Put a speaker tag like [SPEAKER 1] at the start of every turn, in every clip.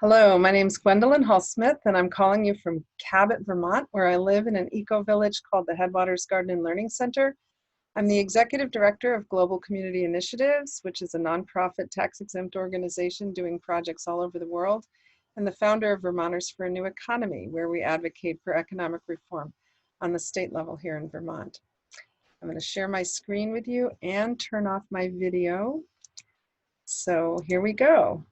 [SPEAKER 1] Hello, my name is Gwendolyn Hallsmith, and I'm calling you from Cabot, Vermont, where I live in an eco-village called the Headwaters Garden and Learning Center. I'm the Executive Director of Global Community Initiatives, which is a nonprofit tax-exempt organization doing projects all over the world, and the founder of Vermonters for a New Economy, where we advocate for economic reform on the state level here in Vermont. I'm going to share my screen with you and turn off my video. So here we go.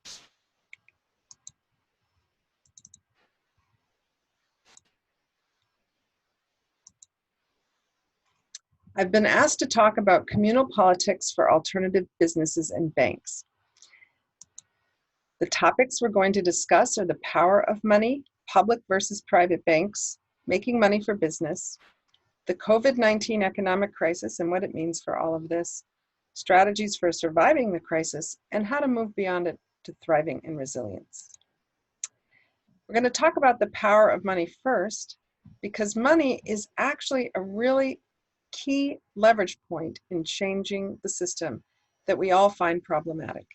[SPEAKER 1] I've been asked to talk about communal politics for alternative businesses and banks. The topics we're going to discuss are the power of money, public versus private banks, making money for business, the COVID-19 economic crisis and what it means for all of this, strategies for surviving the crisis, and how to move beyond it to thriving in resilience. We're going to talk about the power of money first, because money is actually a really key leverage point in changing the system that we all find problematic.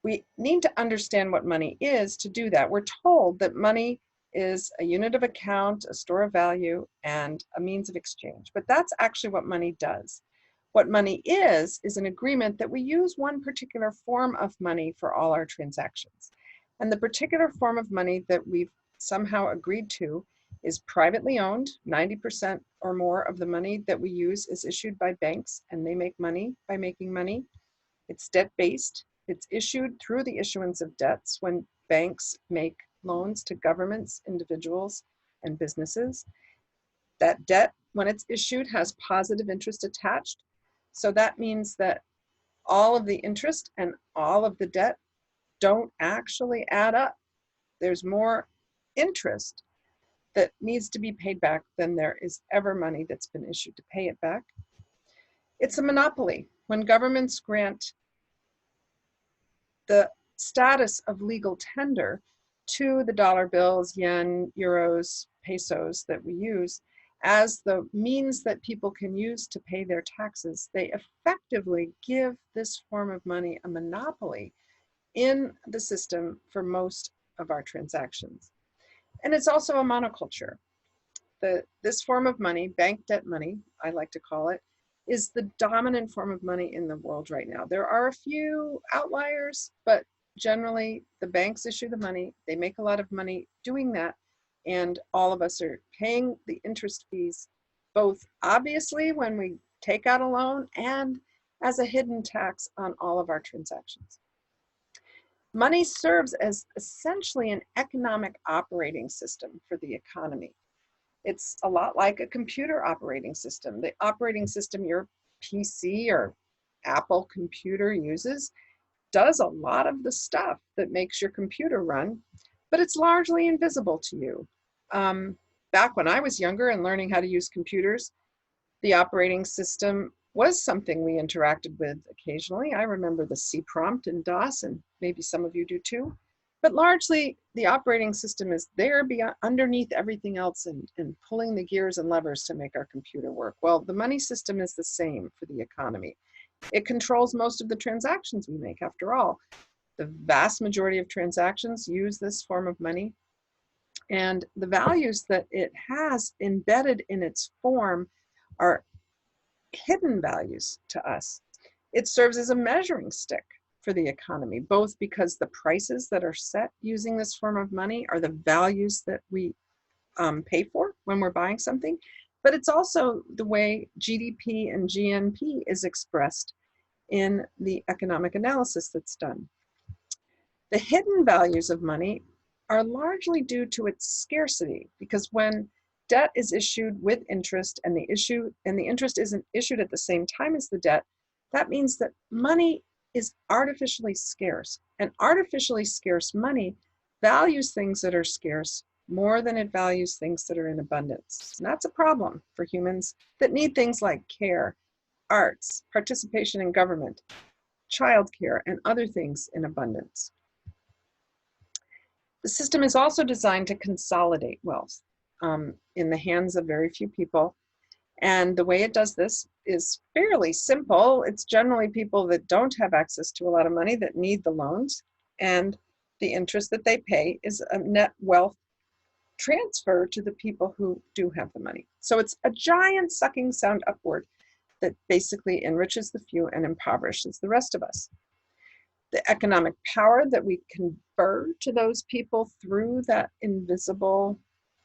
[SPEAKER 1] We need to understand what money is to do that. We're told that money is a unit of account, a store of value, and a means of exchange. But that's actually what money does. What money is an agreement that we use one particular form of money for all our transactions. And the particular form of money that we've somehow agreed to is privately owned. 90% or more of the money that we use is issued by banks, and they make money by making money. It's debt-based. It's issued through the issuance of debts when banks make loans to governments, individuals, and businesses. That debt, when it's issued, has positive interest attached. So that means that all of the interest and all of the debt don't actually add up. There's more interest that needs to be paid back than there is ever money that's been issued to pay it back. It's a monopoly. When governments grant the status of legal tender to the dollar bills, yen, euros, pesos that we use as the means that people can use to pay their taxes, they effectively give this form of money a monopoly in the system for most of our transactions. And it's also a monoculture. This form of money, bank debt money, I like to call it, is the dominant form of money in the world right now. There are a few outliers, but generally the banks issue the money. They make a lot of money doing that, and all of us are paying the interest fees, both obviously when we take out a loan and as a hidden tax on all of our transactions. Money serves as essentially an economic operating system for the economy. It's a lot like a computer operating system. The operating system your PC or Apple computer uses does a lot of the stuff that makes your computer run, but it's largely invisible to you. Back when I was younger and learning how to use computers, the operating system was something we interacted with occasionally. I remember the C prompt in DOS, and maybe some of you do too. But largely, the operating system is there underneath everything else and pulling the gears and levers to make our computer work. Well, the money system is the same for the economy. It controls most of the transactions we make. After all, the vast majority of transactions use this form of money. And the values that it has embedded in its form are hidden values to us. It serves as a measuring stick for the economy, both because the prices that are set using this form of money are the values that we pay for when we're buying something, but it's also the way GDP and GNP is expressed in the economic analysis that's done. The hidden values of money are largely due to its scarcity, because when debt is issued with interest and the interest isn't issued at the same time as the debt, that means that money is artificially scarce, and artificially scarce money values things that are scarce more than it values things that are in abundance. And that's a problem for humans that need things like care, arts, participation in government, childcare, and other things in abundance. The system is also designed to consolidate wealth in the hands of very few people. And the way it does this is fairly simple. It's generally people that don't have access to a lot of money that need the loans. And the interest that they pay is a net wealth transfer to the people who do have the money. So it's a giant sucking sound upward that basically enriches the few and impoverishes the rest of us. The economic power that we confer to those people through that invisible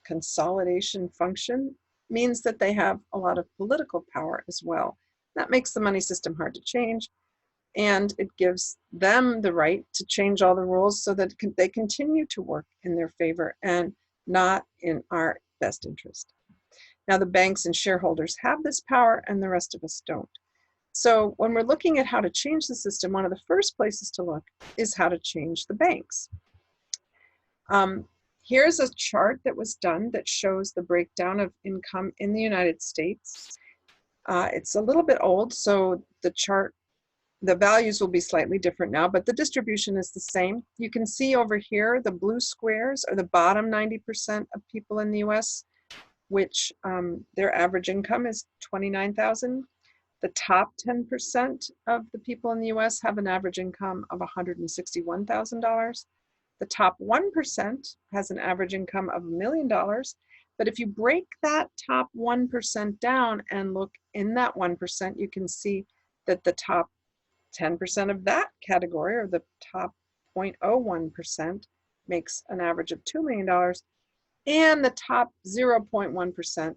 [SPEAKER 1] consolidation function means that they have a lot of political power as well. That makes the money system hard to change, and it gives them the right to change all the rules so that they continue to work in their favor and not in our best interest. Now, the banks and shareholders have this power and the rest of us don't. So when we're looking at how to change the system, one of the first places to look is how to change the banks. Here's a chart that was done that shows the breakdown of income in the United States. It's a little bit old, so the chart, the values will be slightly different now, but the distribution is the same. You can see over here, the blue squares are the bottom 90% of people in the US, which their average income is $29,000. The top 10% of the people in the US have an average income of $161,000. The top 1% has an average income of $1 million. But if you break that top 1% down and look in that 1%, you can see that the top 10% of that category, or the top 0.01%, makes an average of $2 million, and the top 0.1%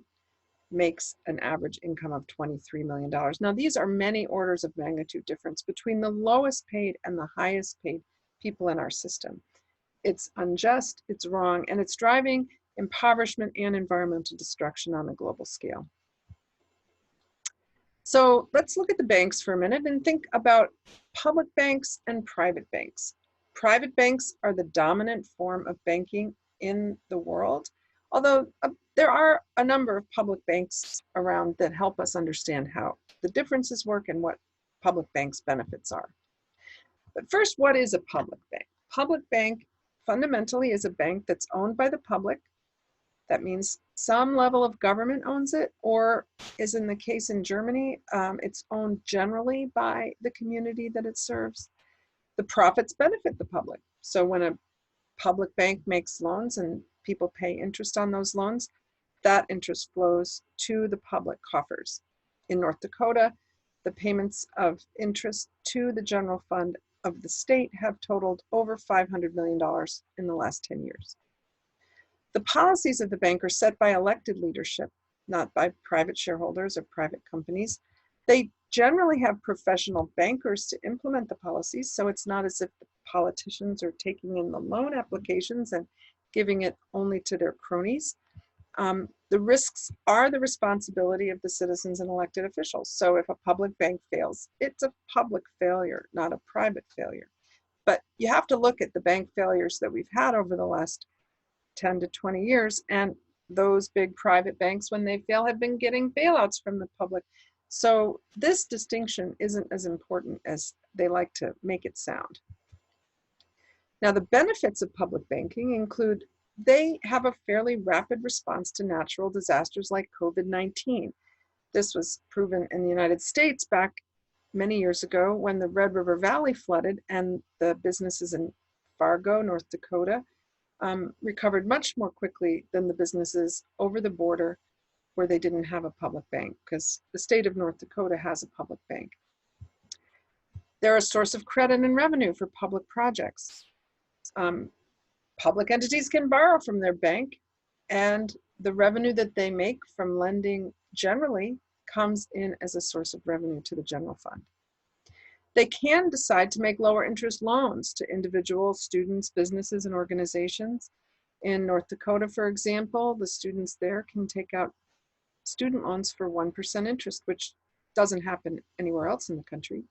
[SPEAKER 1] makes an average income of $23 million. Now, these are many orders of magnitude difference between the lowest paid and the highest paid people in our system. It's unjust, it's wrong, and it's driving impoverishment and environmental destruction on a global scale. So let's look at the banks for a minute and think about public banks and private banks. Private banks are the dominant form of banking in the world, although there are a number of public banks around that help us understand how the differences work and what public banks' benefits are. But first, what is a public bank? Public bank fundamentally is a bank that's owned by the public. That means some level of government owns it, or as in the case in Germany, it's owned generally by the community that it serves. The profits benefit the public. So when a public bank makes loans and people pay interest on those loans, that interest flows to the public coffers. In North Dakota, the payments of interest to the general fund of the state have totaled over $500 million in the last 10 years. The policies of the bank are set by elected leadership, not by private shareholders or private companies. They generally have professional bankers to implement the policies, so it's not as if the politicians are taking in the loan applications and giving it only to their cronies. The risks are the responsibility of the citizens and elected officials. So if a public bank fails, it's a public failure, not a private failure. But you have to look at the bank failures that we've had over the last 10 to 20 years, and those big private banks, when they fail, have been getting bailouts from the public. So this distinction isn't as important as they like to make it sound. Now, the benefits of public banking include they have a fairly rapid response to natural disasters like COVID-19. This was proven in the United States back many years ago when the Red River Valley flooded, and the businesses in Fargo, North Dakota, recovered much more quickly than the businesses over the border where they didn't have a public bank, because the state of North Dakota has a public bank. They're a source of credit and revenue for public projects. Public entities can borrow from their bank, and the revenue that they make from lending generally comes in as a source of revenue to the general fund. They can decide to make lower interest loans to individuals, students, businesses, and organizations. In North Dakota, for example, the students there can take out student loans for 1% interest, which doesn't happen anywhere else in the country.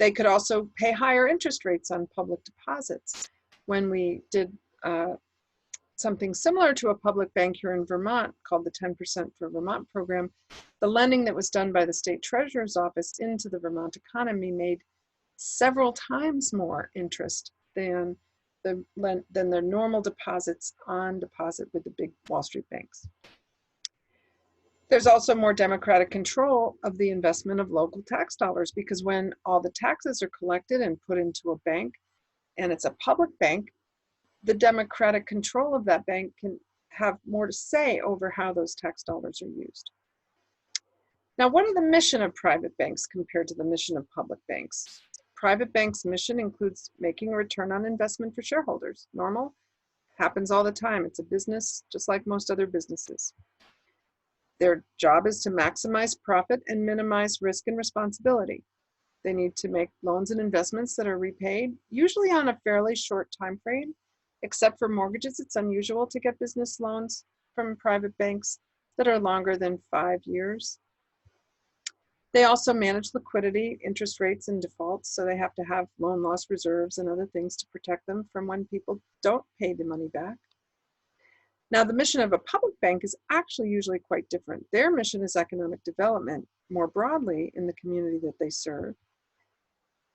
[SPEAKER 1] They could also pay higher interest rates on public deposits. When we did something similar to a public bank here in Vermont called the 10% for Vermont program, the lending that was done by the state treasurer's office into the Vermont economy made several times more interest than their normal deposits on deposit with the big Wall Street banks. There's also more democratic control of the investment of local tax dollars, because when all the taxes are collected and put into a bank, and it's a public bank, the democratic control of that bank can have more to say over how those tax dollars are used. Now, what are the mission of private banks compared to the mission of public banks? Private banks' mission includes making a return on investment for shareholders. Normal, happens all the time. It's a business just like most other businesses. Their job is to maximize profit and minimize risk and responsibility. They need to make loans and investments that are repaid, usually on a fairly short time frame. Except for mortgages, it's unusual to get business loans from private banks that are longer than 5 years. They also manage liquidity, interest rates, and defaults, so they have to have loan loss reserves and other things to protect them from when people don't pay the money back. Now, the mission of a public bank is actually usually quite different. Their mission is economic development more broadly in the community that they serve.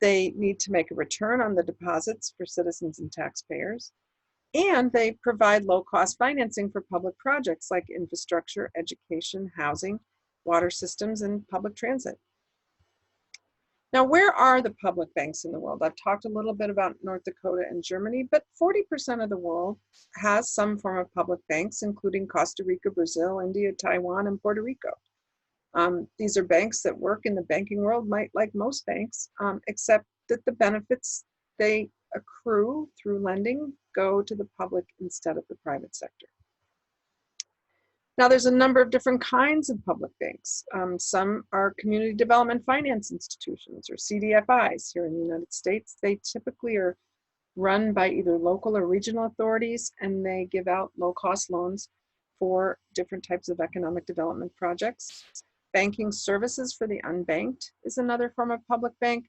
[SPEAKER 1] They need to make a return on the deposits for citizens and taxpayers, and they provide low-cost financing for public projects like infrastructure, education, housing, water systems, and public transit. Now, where are the public banks in the world? I've talked a little bit about North Dakota and Germany, but 40% of the world has some form of public banks, including Costa Rica, Brazil, India, Taiwan, and Puerto Rico. These are banks that work in the banking world, like most banks, except that the benefits they accrue through lending go to the public instead of the private sector. Now, there's a number of different kinds of public banks. Some are community development finance institutions, or CDFIs here in the United States. They typically are run by either local or regional authorities, and they give out low-cost loans for different types of economic development projects. Banking services for the unbanked is another form of public bank.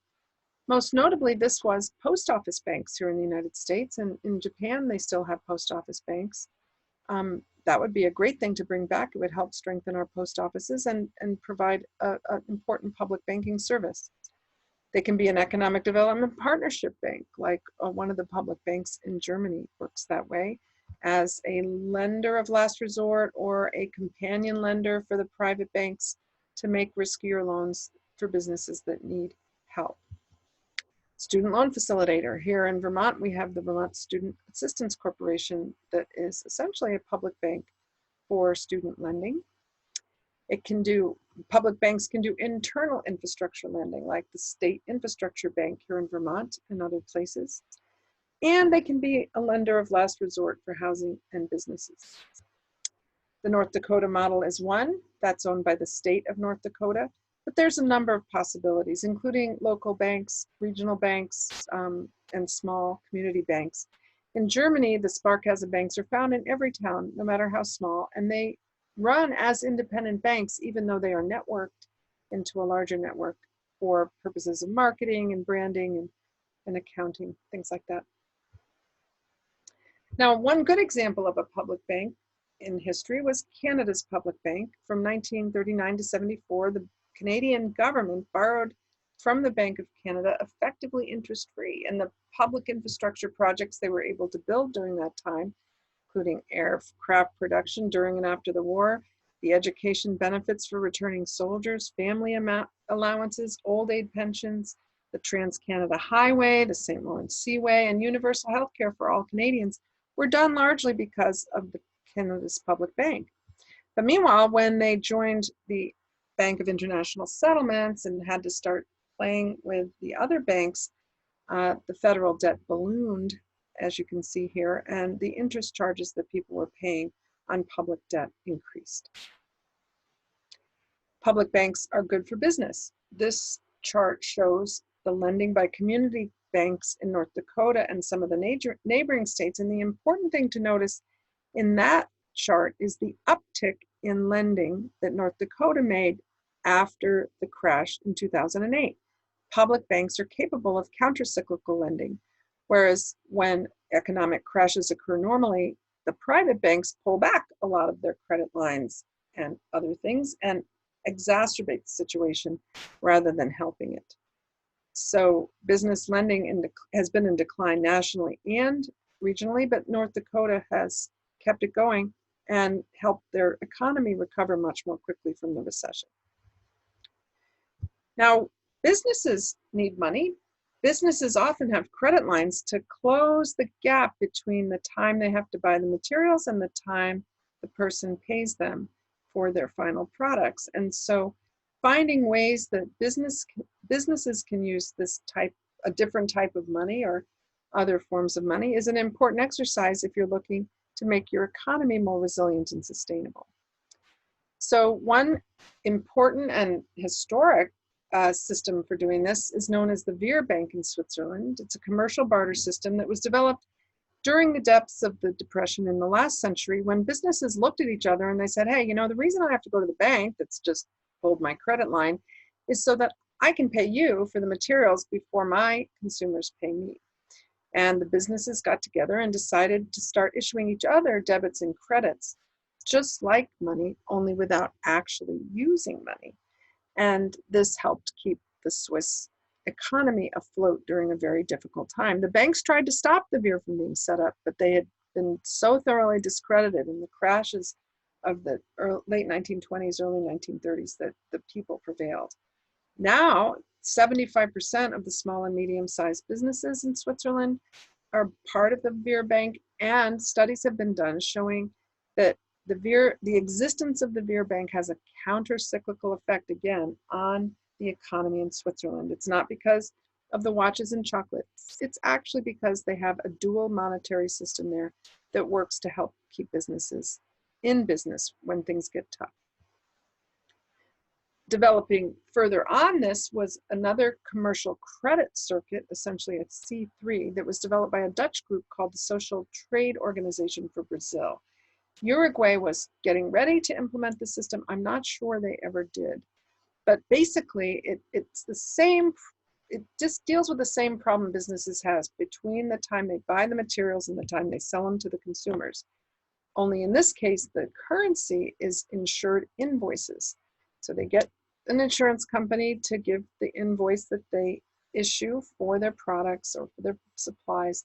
[SPEAKER 1] Most notably, this was post office banks here in the United States, and in Japan, they still have post office banks. That would be a great thing to bring back. It would help strengthen our post offices and provide an important public banking service. They can be an economic development partnership bank, like one of the public banks in Germany works that way, as a lender of last resort or a companion lender for the private banks to make riskier loans for businesses that need help. Student loan facilitator. Here in Vermont, we have the Vermont Student Assistance Corporation that is essentially a public bank for student lending. Public banks can do internal infrastructure lending, like the State Infrastructure Bank here in Vermont and other places. And they can be a lender of last resort for housing and businesses. The North Dakota model is one that's owned by the state of North Dakota. But there's a number of possibilities, including local banks, regional banks, and small community banks. In Germany, the Sparkasse banks are found in every town, no matter how small, and they run as independent banks, even though they are networked into a larger network for purposes of marketing and branding and accounting, things like that. Now, one good example of a public bank in history was Canada's public bank. From 1939 to 74, the Canadian government borrowed from the Bank of Canada effectively interest-free, and the public infrastructure projects they were able to build during that time, including aircraft production during and after the war, the education benefits for returning soldiers, family allowances, old age pensions, the Trans-Canada Highway, the St. Lawrence Seaway, and universal health care for all Canadians were done largely because of the Canada's public bank. But meanwhile, when they joined the Bank of International Settlements and had to start playing with the other banks, the federal debt ballooned, as you can see here, and the interest charges that people were paying on public debt increased. Public banks are good for business. This chart shows the lending by community banks in North Dakota and some of the neighboring states, and the important thing to notice in that chart is the uptick in lending that North Dakota made after the crash in 2008. Public banks are capable of countercyclical lending, whereas when economic crashes occur normally, the private banks pull back a lot of their credit lines and other things and exacerbate the situation rather than helping it. So business lending has been in decline nationally and regionally, but North Dakota has kept it going and helped their economy recover much more quickly from the recession. Now, businesses need money. businesses often have credit lines to close the gap between the time they have to buy the materials and the time the person pays them for their final products. And so finding ways that businesses can use a different type of money or other forms of money is an important exercise if you're looking to make your economy more resilient and sustainable. So one important and historic system for doing this is known as the Wehrbank in Switzerland. It's a commercial barter system that was developed during the depths of the Depression in the last century, when businesses looked at each other and they said, hey, the reason I have to go to the bank that's just pulled my credit line is so that I can pay you for the materials before my consumers pay me. And the businesses got together and decided to start issuing each other debits and credits, just like money, only without actually using money. And this helped keep the Swiss economy afloat during a very difficult time. The banks tried to stop the Wehr from being set up, but they had been so thoroughly discredited in the crashes of the late 1920s, early 1930s that the people prevailed. Now, 75% of the small and medium-sized businesses in Switzerland are part of the Wehrbank, and studies have been done showing that the existence of the Wehrbank has a counter-cyclical effect, again, on the economy in Switzerland. It's not because of the watches and chocolates. It's actually because they have a dual monetary system there that works to help keep businesses in business when things get tough. Developing further on this was another commercial credit circuit, essentially a C3, that was developed by a Dutch group called the Social Trade Organization for Brazil. Uruguay was getting ready to implement the system. I'm not sure they ever did. But basically, it's the same, it just deals with the same problem businesses has between the time they buy the materials and the time they sell them to the consumers. Only in this case, the currency is insured invoices. So they get an insurance company to give the invoice that they issue for their products or for their supplies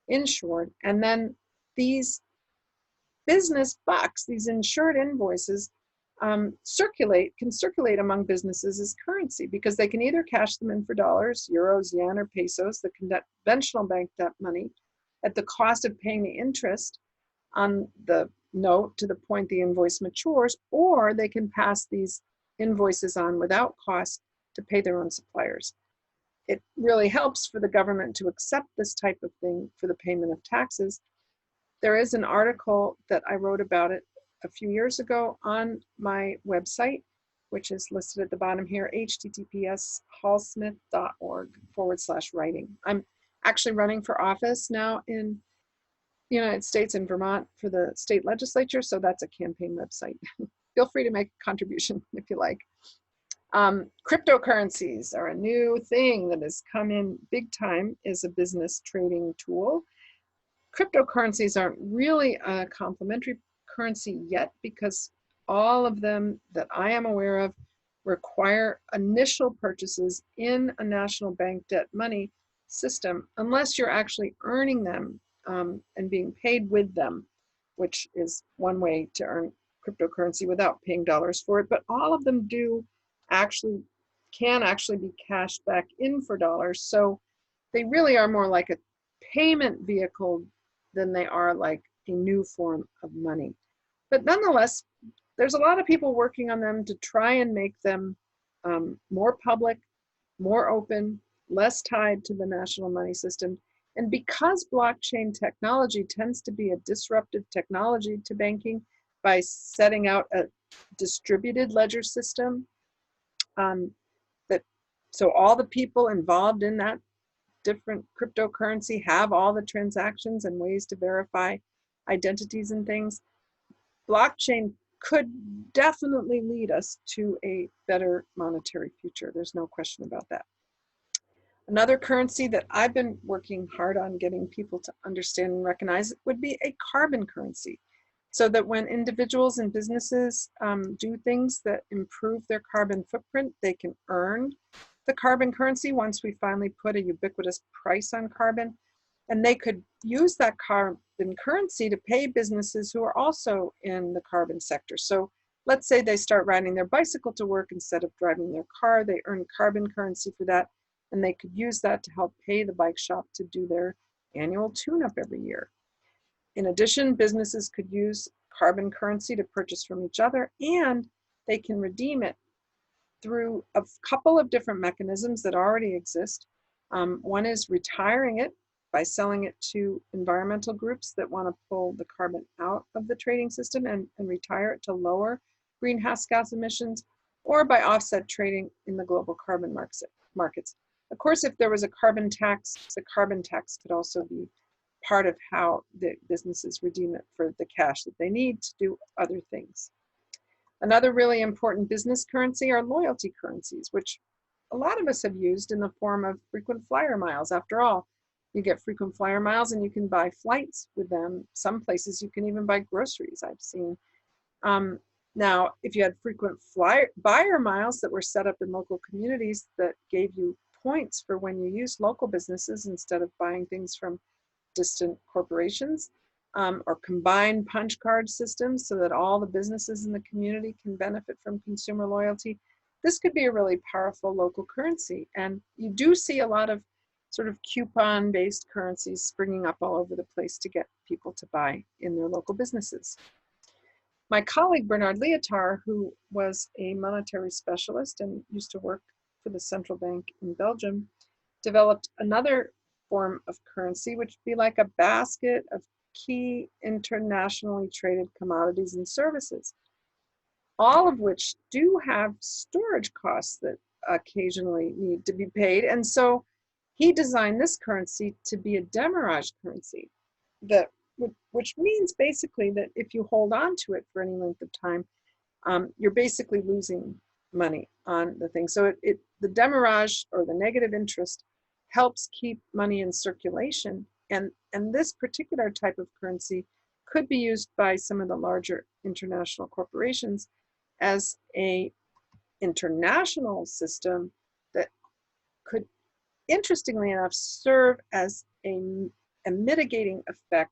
[SPEAKER 1] insured. And then these business bucks, these insured invoices, can circulate among businesses as currency, because they can either cash them in for dollars, euros, yen, or pesos, the conventional bank debt money, at the cost of paying the interest on the note to the point the invoice matures, or they can pass these invoices on without cost to pay their own suppliers. It really helps for the government to accept this type of thing for the payment of taxes. There is an article that I wrote about it a few years ago on my website, which is listed at the bottom here, https://hallsmith.org/writing. I'm actually running for office now in the United States, in Vermont, for the state legislature, so that's a campaign website. Feel free to make a contribution if you like. Cryptocurrencies are a new thing that has come in big time as a business trading tool. Cryptocurrencies aren't really a complementary currency yet, because all of them that I am aware of require initial purchases in a national bank debt money system, unless you're actually earning them and being paid with them, which is one way to earn cryptocurrency without paying dollars for it. But all of them can actually be cashed back in for dollars. So they really are more like a payment vehicle than they are like a new form of money. But nonetheless, there's a lot of people working on them to try and make them more public, more open, less tied to the national money system. And because blockchain technology tends to be a disruptive technology to banking by setting out a distributed ledger system, so all the people involved in that different cryptocurrency have all the transactions and ways to verify identities and things, blockchain could definitely lead us to a better monetary future. There's no question about that. Another currency that I've been working hard on getting people to understand and recognize would be a carbon currency, so that when individuals and businesses do things that improve their carbon footprint, they can earn the carbon currency once we finally put a ubiquitous price on carbon. And they could use that carbon currency to pay businesses who are also in the carbon sector. So let's say they start riding their bicycle to work instead of driving their car. They earn carbon currency for that. and they could use that to help pay the bike shop to do their annual tune-up every year. In addition, businesses could use carbon currency to purchase from each other, and they can redeem it through a couple of different mechanisms that already exist. One is retiring it by selling it to environmental groups that want to pull the carbon out of the trading system and retire it to lower greenhouse gas emissions, or by offset trading in the global carbon markets. Of course, if there was a carbon tax, the carbon tax could also be part of how the businesses redeem it for the cash that they need to do other things. Another really important business currency are loyalty currencies, which a lot of us have used in the form of frequent flyer miles. After all, you get frequent flyer miles and you can buy flights with them. Some places you can even buy groceries, I've seen. Now, if you had frequent buyer miles that were set up in local communities that gave you points for when you use local businesses instead of buying things from distant corporations, or combined punch card systems so that all the businesses in the community can benefit from consumer loyalty, this could be a really powerful local currency. And you do see a lot of sort of coupon-based currencies springing up all over the place to get people to buy in their local businesses. My colleague Bernard Lietaar, who was a monetary specialist and used to work for the central bank in Belgium, developed another form of currency, which would be like a basket of key internationally traded commodities and services, all of which do have storage costs that occasionally need to be paid. And so he designed this currency to be a demurrage currency, which means basically that if you hold on to it for any length of time, you're basically losing money on the thing. So the demurrage, or the negative interest, helps keep money in circulation. And this particular type of currency could be used by some of the larger international corporations as a international system that could, interestingly enough, serve as a mitigating effect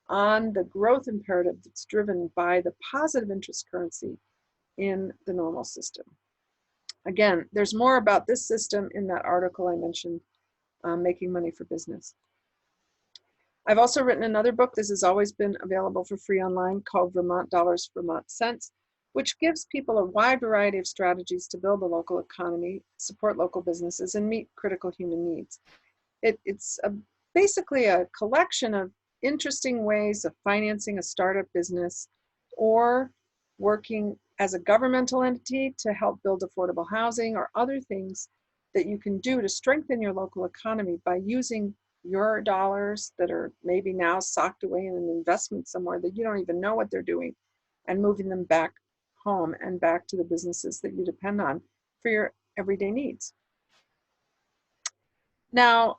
[SPEAKER 1] on the growth imperative that's driven by the positive interest currency in the normal system. Again, there's more about this system in that article I mentioned, Making Money for Business. I've also written another book. This has always been available for free online, called Vermont Dollars, Vermont Cents, which gives people a wide variety of strategies to build the local economy, support local businesses, and meet critical human needs. It's basically a collection of interesting ways of financing a startup business, or working as a governmental entity to help build affordable housing, or other things that you can do to strengthen your local economy by using your dollars that are maybe now socked away in an investment somewhere that you don't even know what they're doing, and moving them back home and back to the businesses that you depend on for your everyday needs. Now,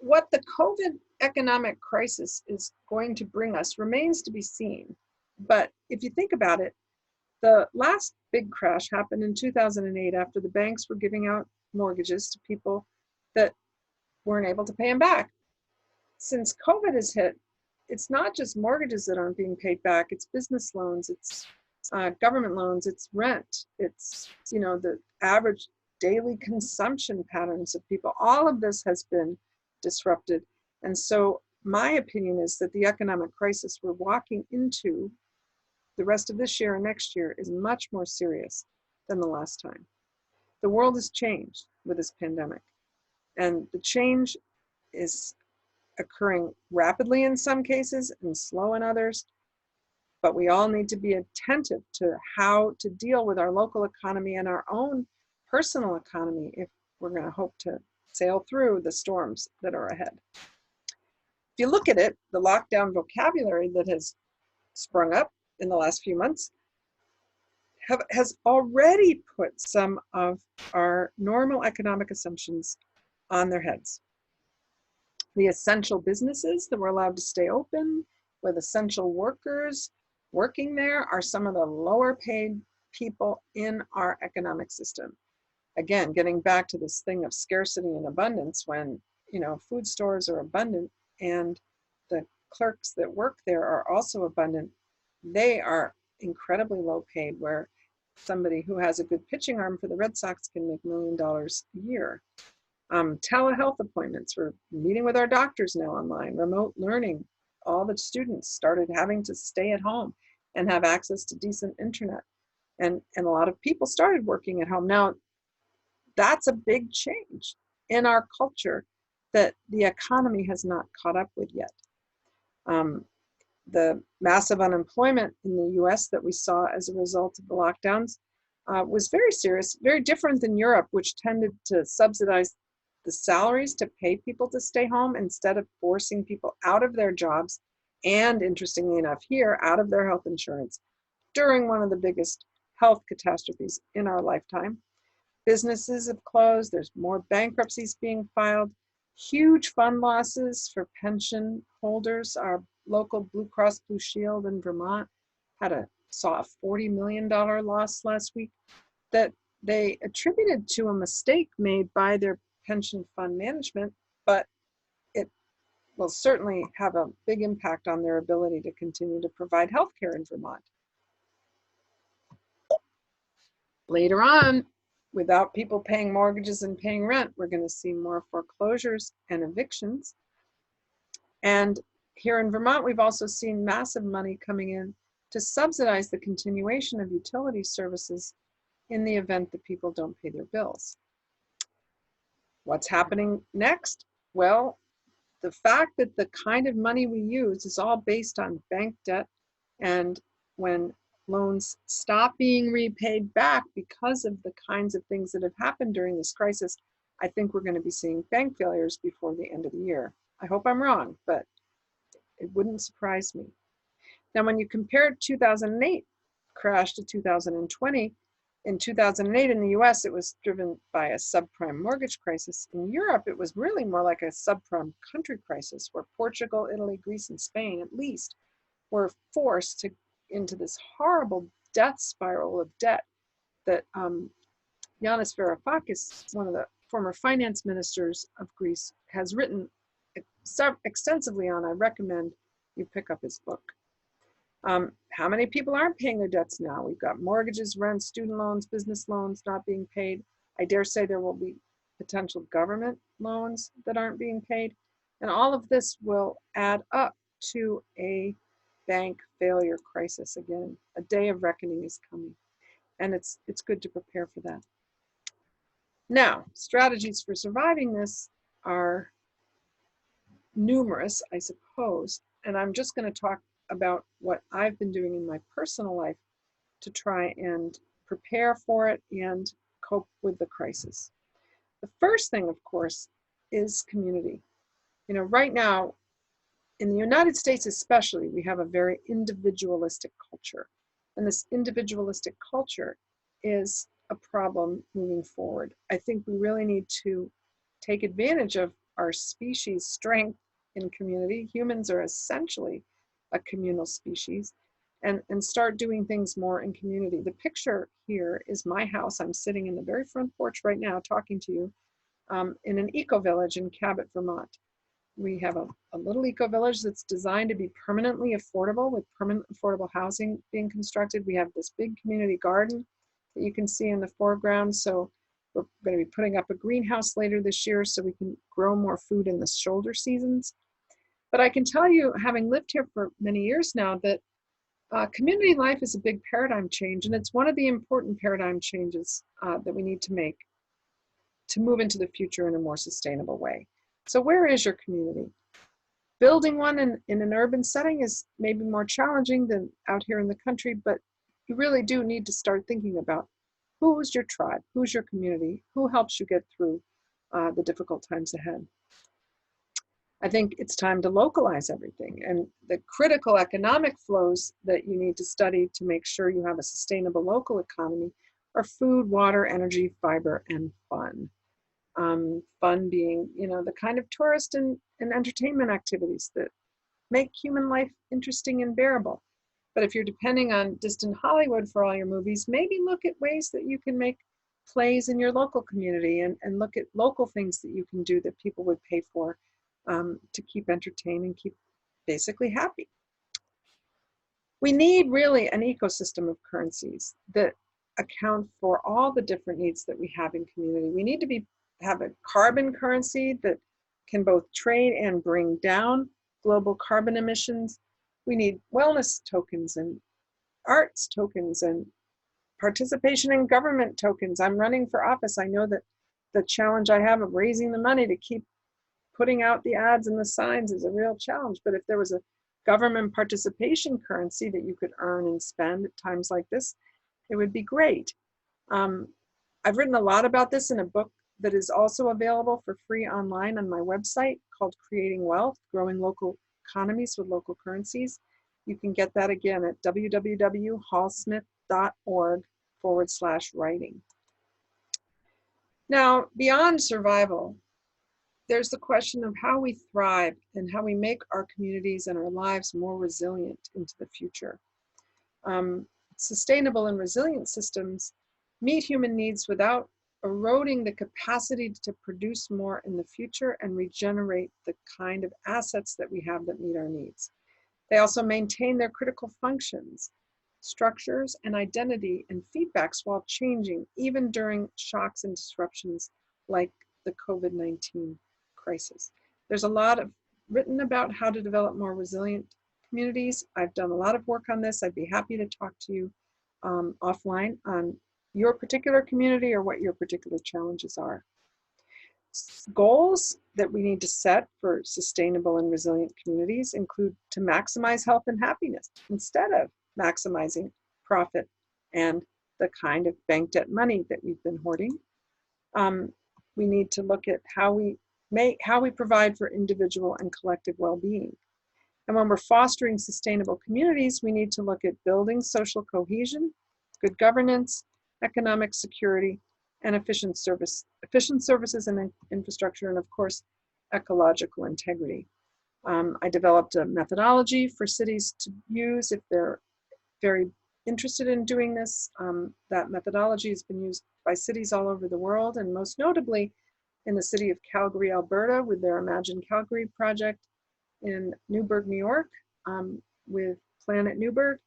[SPEAKER 1] what the COVID economic crisis is going to bring us remains to be seen. But if you think about it, the last big crash happened in 2008 after the banks were giving out mortgages to people that weren't able to pay them back. Since COVID has hit, it's not just mortgages that aren't being paid back, it's business loans, it's government loans, it's rent, it's, the average daily consumption patterns of people. All of this has been disrupted. And so my opinion is that the economic crisis we're walking into the rest of this year and next year is much more serious than the last time. The world has changed with this pandemic, and the change is occurring rapidly in some cases and slow in others, but we all need to be attentive to how to deal with our local economy and our own personal economy if we're going to hope to sail through the storms that are ahead. If you look at it, the lockdown vocabulary that has sprung up in the last few months has already put some of our normal economic assumptions on their heads. The essential businesses that were allowed to stay open with essential workers working there are some of the lower paid people in our economic system. Again, getting back to this thing of scarcity and abundance, when food stores are abundant and the clerks that work there are also abundant, they are incredibly low paid, where somebody who has a good pitching arm for the Red Sox can make $1 million a year. Telehealth appointments, we're meeting with our doctors now online, remote learning. All the students started having to stay at home and have access to decent internet. And a lot of people started working at home. Now, that's a big change in our culture that the economy has not caught up with yet. The massive unemployment in the US that we saw as a result of the lockdowns was very serious, very different than Europe, which tended to subsidize the salaries to pay people to stay home instead of forcing people out of their jobs and, interestingly enough, here, out of their health insurance during one of the biggest health catastrophes in our lifetime. Businesses have closed, there's more bankruptcies being filed, huge fund losses for pension holders. Our local Blue Cross Blue Shield in Vermont saw a $40 million loss last week that they attributed to a mistake made by their pension fund management, but it will certainly have a big impact on their ability to continue to provide health care in Vermont. Later on, without people paying mortgages and paying rent, we're going to see more foreclosures and evictions. And here in Vermont, we've also seen massive money coming in to subsidize the continuation of utility services in the event that people don't pay their bills. What's happening next? Well, the fact that the kind of money we use is all based on bank debt, and when loans stop being repaid back because of the kinds of things that have happened during this crisis, I think we're going to be seeing bank failures before the end of the year. I hope I'm wrong, but it wouldn't surprise me. Now, when you compare 2008 crash to 2020, in 2008 in the US, it was driven by a subprime mortgage crisis. In Europe, it was really more like a subprime country crisis where Portugal, Italy, Greece, and Spain, at least, were forced into this horrible death spiral of debt that Yanis Varoufakis, one of the former finance ministers of Greece, has written extensively on. I recommend you pick up his book. How many people aren't paying their debts now? We've got mortgages, rent, student loans, business loans not being paid. I dare say there will be potential government loans that aren't being paid. And all of this will add up to a bank failure crisis again. A day of reckoning is coming. And it's good to prepare for that. Now, strategies for surviving this are numerous, I suppose. And I'm just going to talk about what I've been doing in my personal life to try and prepare for it and cope with the crisis. The first thing, of course, is community. You know, right now, in the United States especially, we have a very individualistic culture. And this individualistic culture is a problem moving forward. I think we really need to take advantage of our species' strength in community. Humans are essentially a communal species, and start doing things more in community. The picture here is my house. I'm sitting in the very front porch right now talking to you in an eco-village in Cabot, Vermont. We have a little eco-village that's designed to be permanently affordable, with permanent affordable housing being constructed. We have this big community garden that you can see in the foreground. So we're going to be putting up a greenhouse later this year so we can grow more food in the shoulder seasons. But I can tell you, having lived here for many years now, that community life is a big paradigm change, and it's one of the important paradigm changes that we need to make to move into the future in a more sustainable way. So where is your community? Building one in an urban setting is maybe more challenging than out here in the country, but you really do need to start thinking about who's your tribe, who's your community, who helps you get through the difficult times ahead. I think it's time to localize everything, and the critical economic flows that you need to study to make sure you have a sustainable local economy are food, water, energy, fiber, and fun. Fun being, you know, the kind of tourist and entertainment activities that make human life interesting and bearable. But if you're depending on distant Hollywood for all your movies, maybe look at ways that you can make plays in your local community and look at local things that you can do that people would pay for to keep entertained and keep basically happy. We need really an ecosystem of currencies that account for all the different needs that we have in community. We need to be have a carbon currency that can both trade and bring down global carbon emissions. We need wellness tokens and arts tokens and participation in government tokens. I'm running for office. I know that the challenge I have of raising the money to keep putting out the ads and the signs is a real challenge. But if there was a government participation currency that you could earn and spend at times like this, it would be great. I've written a lot about this in a book that is also available for free online on my website called Creating Wealth, Growing Local Economies with Local Currencies. You can get that again at www.hallsmith.org/writing. Now, beyond survival, there's the question of how we thrive and how we make our communities and our lives more resilient into the future. Sustainable and resilient systems meet human needs without eroding the capacity to produce more in the future and regenerate the kind of assets that we have that meet our needs. They also maintain their critical functions, structures, and identity and feedbacks while changing, even during shocks and disruptions like the COVID-19 crisis. There's a lot written about how to develop more resilient communities. I've done a lot of work on this. I'd be happy to talk to you offline on your particular community or what your particular challenges are. Goals that we need to set for sustainable and resilient communities include to maximize health and happiness instead of maximizing profit and the kind of bank debt money that we've been hoarding. We need to look at how we provide for individual and collective well-being. And when we're fostering sustainable communities, we need to look at building social cohesion, good governance, economic security, and efficient services and infrastructure, and of course, ecological integrity. I developed a methodology for cities to use if they're very interested in doing this. That methodology has been used by cities all over the world, and most notably in the city of Calgary, Alberta, with their Imagine Calgary project, in Newburgh, New York, with Planet Newburgh,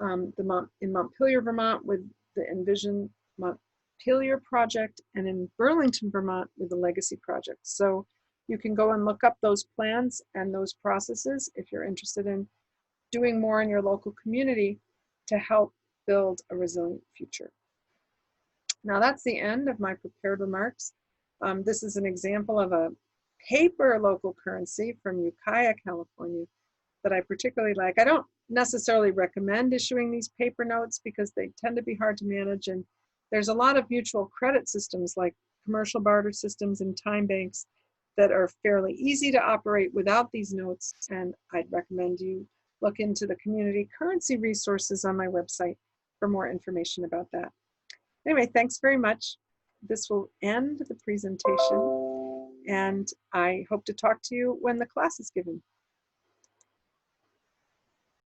[SPEAKER 1] in Montpelier, Vermont, with the Envision Montpelier project, and in Burlington, Vermont, with the Legacy project. So you can go and look up those plans and those processes if you're interested in doing more in your local community to help build a resilient future. Now that's the end of my prepared remarks. This is an example of a paper local currency from Ukiah, California, that I particularly like. I don't necessarily recommend issuing these paper notes because they tend to be hard to manage, and there's a lot of mutual credit systems like commercial barter systems and time banks that are fairly easy to operate without these notes, and I'd recommend you look into the community currency resources on my website for more information about that. Anyway, thanks very much. This will end the presentation, and I hope to talk to you when the class is given.